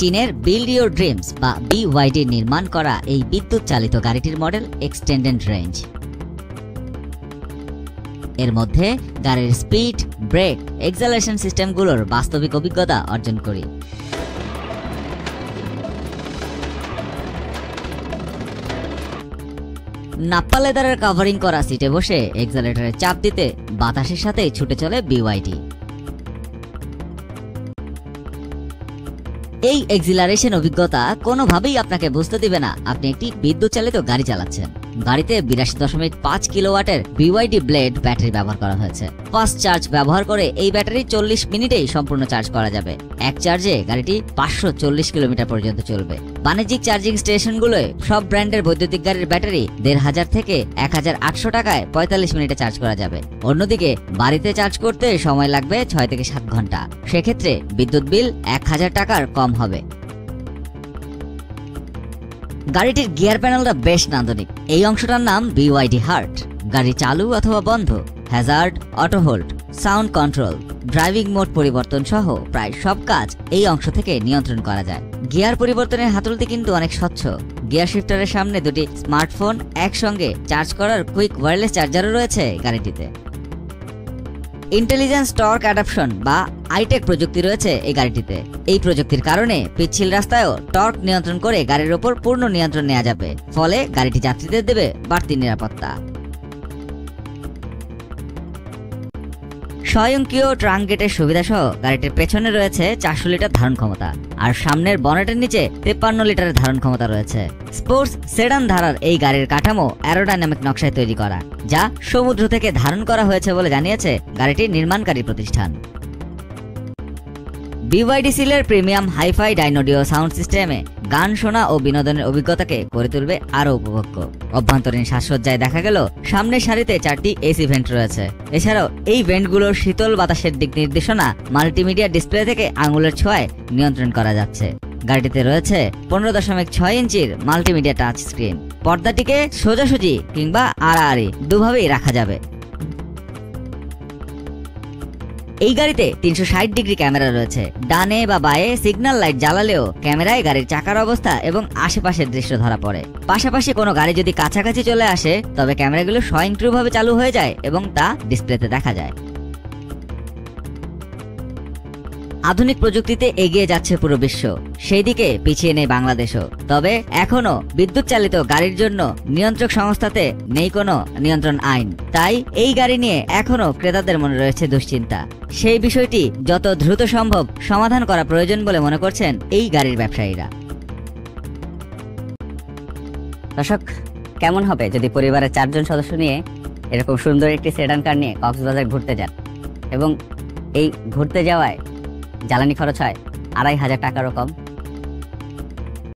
চীনের build your dreams বা BYD নির্মাণ করা এই বিদ্যুৎ চালিত গাড়িটির মডেল এক্সটেন্ডেড রেঞ্জ। এর মধ্যে গাড়ির স্পিড, ব্রেক, এক্সেলারেশন সিস্টেমগুলোর বাস্তবিক অভিজ্ঞতা অর্জন করি। নাপ্পা লেদারের কভারিং করা সিটে বসে এক্সেলারেটরে চাপ দিতে বাতাসের সাথে ছুটে চলে BYD। এই এক্সিলারেশন অভিজ্ঞতা কোনোভাবেই আপনাকে বুঝতে দিবে না আপনি একটি বিদ্যুৎ চালিত গাড়ি চালাচ্ছেন। গাড়িতে 82.5 কিলোওয়াটের BYD ব্লেড ব্যাটারি ব্যবহার করা হয়েছে। ফাস্ট চার্জ ব্যবহার করে এই ব্যাটারি 40 মিনিটেই সম্পূর্ণ চার্জ করা যাবে। এক চার্জে গাড়িটি 540 কিলোমিটার পর্যন্ত চলবে। বাণিজ্যিক চার্জিং স্টেশনগুলোয় সব ব্র্যান্ডের বৈদ্যুতিক গাড়ির ব্যাটারি 1500 থেকে 1800 টাকায় 45 মিনিটে চার্জ করা যাবে। অন্যদিকে বাড়িতে চার্জ করতে সময় লাগবে 6 থেকে 7 ঘন্টা। সেক্ষেত্রে বিদ্যুৎ বিল 1000 টাকার কম হবে। গাড়িটির গিয়ার প্যানেলটা বেশ নান্দনিক। এই অংশটার নাম BYD হার্ট। গাড়ি চালু অথবা বন্ধ, Hazard, auto hold, sound control, driving mode পরিবর্তন সহ প্রায় সব কাজ এই অংশ থেকে নিয়ন্ত্রণ করা যায়। গিয়ার পরিবর্তনের হাতলটি কিন্তু অনেক স্বচ্ছ। গিয়ার শিফটারের সামনে দুটি স্মার্টফোন, একসঙ্গে চার্জ করার কুইক ওয়্যারলেস চার্জারও রয়েছে গাড়িটিতে। ইন্টেলিজেন্স টর্ক অ্যাডাপশন বা আইটেক প্রযুক্তি রয়েছে এই গাড়িটিতে। এই প্রযুক্তির কারণে পিচ্ছিল রাস্তায়ও টর্ক নিয়ন্ত্রণ করে গাড়ির ওপর পূর্ণ নিয়ন্ত্রণ নেওয়া যাবে। ফলে গাড়িটি যাত্রীদের দেবে বাড়তি নিরাপত্তা। স্বয়ংক্রিয় ট্রাঙ্ক গেটের সুবিধা সহ গাড়িটির পেছনে রয়েছে 400 লিটার ধারণ ক্ষমতা, আর সামনের বনেটের নিচে 53 লিটারের ধারণ ক্ষমতা রয়েছে। স্পোর্টস সেডান ধারার এই গাড়ির কাঠামো অ্যারোডাইনামিক নকশায় তৈরি করা, যা সমুদ্র থেকে ধারণ করা হয়েছে বলে জানিয়েছে গাড়িটির নির্মাণকারী প্রতিষ্ঠান। BYD সিলের প্রিমিয়াম হাইফাই ডাইনোডিও সাউন্ড সিস্টেমে গান শোনা ও বিনোদনের অভিজ্ঞতাকে করে তুলবে আরও উপভোগ্য। অভ্যন্তরীণ সাজসজ্জায় দেখা গেল সামনের সারিতে 4টি AC ভেন্ট রয়েছে। এছাড়াও এই ভেন্টগুলোর শীতল বাতাসের দিক নির্দেশনা মাল্টিমিডিয়া ডিসপ্লে থেকে আঙুলের ছোঁয়ায় নিয়ন্ত্রণ করা যাচ্ছে। গাড়িটিতে রয়েছে 15.6 ইঞ্চির মাল্টিমিডিয়া টাচ স্ক্রিন। পর্দাটিকে সোজাসুজি কিংবা আড়াআড়ি দুভাবেই রাখা যাবে। এই গাড়িতে 360 ডিগ্রি ক্যামেরা রয়েছে। ডানে বা বাঁয়ে সিগন্যাল লাইট জ্বালালেও ক্যামেরায় গাড়ির চাকার অবস্থা এবং আশেপাশের দৃশ্য ধরা পড়ে। পাশাপাশি কোনো গাড়ি যদি কাছাকাছি চলে আসে তবে ক্যামেরাগুলো স্বয়ংক্রিয়ভাবে চালু হয়ে যায় এবং তা ডিসপ্লেতে দেখা যায়। আধুনিক প্রযুক্তিতে এগিয়ে যাচ্ছে পুরো বিশ্ব, সেই দিকে পিছিয়ে নেই বাংলাদেশও। তবে এখনো বিদ্যুৎ চালিত গাড়ির জন্য নিয়ন্ত্রক সংস্থাতে নেই কোনো নিয়ন্ত্রণ আইন। তাই এই গাড়ি নিয়ে এখনো ক্রেতাদের মনে রয়েছে দুশ্চিন্তা। সেই বিষয়টি যত দ্রুত সম্ভব সমাধান করা প্রয়োজন বলে মনে করছেন এই গাড়ির ব্যবসায়ীরা। দর্শক, কেমন হবে যদি পরিবারের 4 জন সদস্য নিয়ে এরকম সুন্দর একটি সেডান কার নিয়ে কক্সবাজার ঘুরতে যান এবং এই ঘুরতে যাওয়ায় জ্বালানি খরচ হয় 2500 টাকারও কম।